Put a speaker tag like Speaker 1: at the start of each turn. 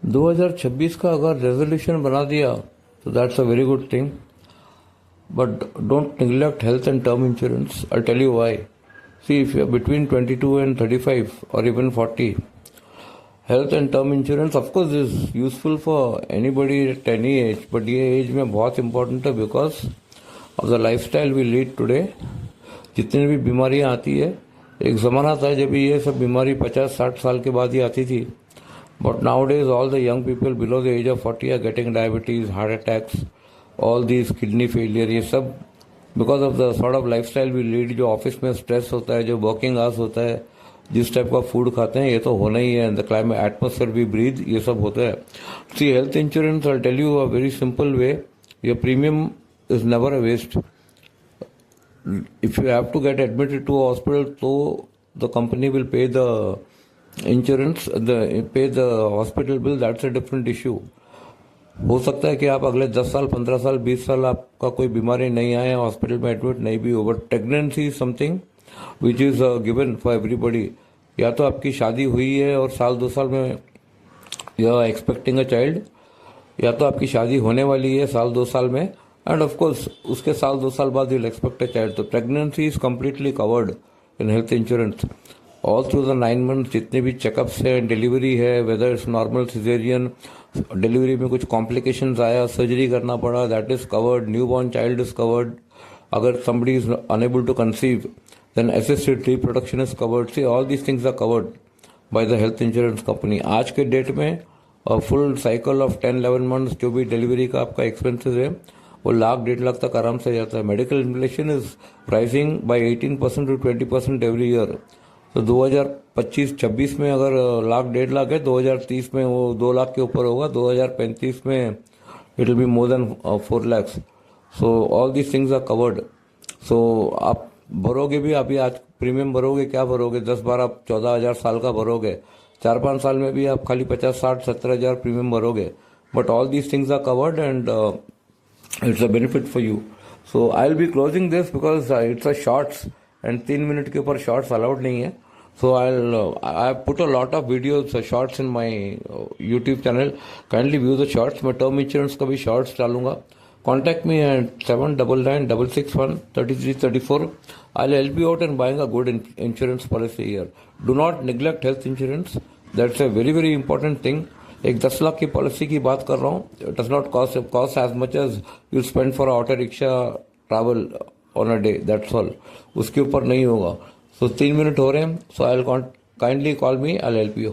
Speaker 1: 2026 का अगर रेजोल्यूशन बना दिया तो that's a very good thing, but don't neglect health and term insurance. I'll tell you why. See, if you're between 22 and 35 or even 40, health and term insurance of course is useful for anybody at any age, but ये as में बहुत important है because of the lifestyle we lead today. जितनी भी बीमारियां आती है, एक ज़माना था जब ये सब बीमारी 50-60 साल के बाद ही आती थी, but nowadays all the young people below the age of 40 are getting diabetes, heart attacks, all these kidney failure, ये सब because of the sort of lifestyle we lead. जो ऑफिस में स्ट्रेस होता है, जो वर्किंग आवर्स होता है, जिस टाइप का फूड खाते हैं, ये तो होना ही है. The climate atmosphere we breathe, ये सब होता है. See health insurance, I tell you a very simple way. Your premium is never a waste. If you have to get admitted to a hospital, so the company will pay the insurance, pay the hospital bill. That's a different issue. हो सकता है कि आप अगले 10 साल, 15 साल, 20 साल आपका कोई बीमारी नहीं आए, हॉस्पिटल में एडमिट नहीं भी हो, but pregnancy is something which is given for everybody. या तो आपकी शादी हुई है और साल 2 साल में you are expecting a child, या तो आपकी शादी होने वाली है साल 2 साल में, एंड ऑफ कोर्स उसके साल 2 साल बाद you will expect a child. तो pregnancy is completely covered in health insurance all through the 9 months. जितने भी चेकअप्स है, डिलीवरी है, whether it's normal, caesarean, delivery में कुछ कॉम्प्लिकेशंस आया, सर्जरी करना पड़ा, that is covered. Newborn child is covered. अगर somebody is unable to conceive, then assisted reproduction is covered. See, all these things are covered by the health insurance company. आज के date में full cycle of 10-11 months जो भी delivery का आपका expenses है, वो लाख-1.5 लाख तक आराम से जाता है. Medical inflation is pricing by 18% to 20% every year. तो 2025-26 में अगर लाख-1.5 लाख है, 2030 में वो 2 लाख के ऊपर होगा, 2035 में it will be more than 4 lakhs. So all these things are covered. So आप भरोगे भी, अभी आज प्रीमियम भरोगे, क्या भरोगे, 10-12-14 हज़ार साल का भरोगे, 4-5 साल में भी आप खाली 50-60-70 हज़ार प्रीमियम भरोगे, but all these things are covered and it's a benefit for you. So I will be closing this because it's a shorts and 3 minute के ऊपर शॉर्ट्स अलाउड नहीं है. So I put a lot of videos, shorts in my YouTube channel. Kindly view the shorts. मैं term insurance का भी shorts डालूंगा. Contact me at 7999-661-3334. I'll help you out in buying a good insurance policy here. Do not neglect health insurance. That's a very very important thing. एक 10 लाख की policy की बात कर रहा हूँ. It does not cost as much as you spend for a auto rickshaw travel on a day. That's all. उसके ऊपर नहीं होगा. So 3 मिनट हो रहे हैं. So I'll kindly call me. I'll help you.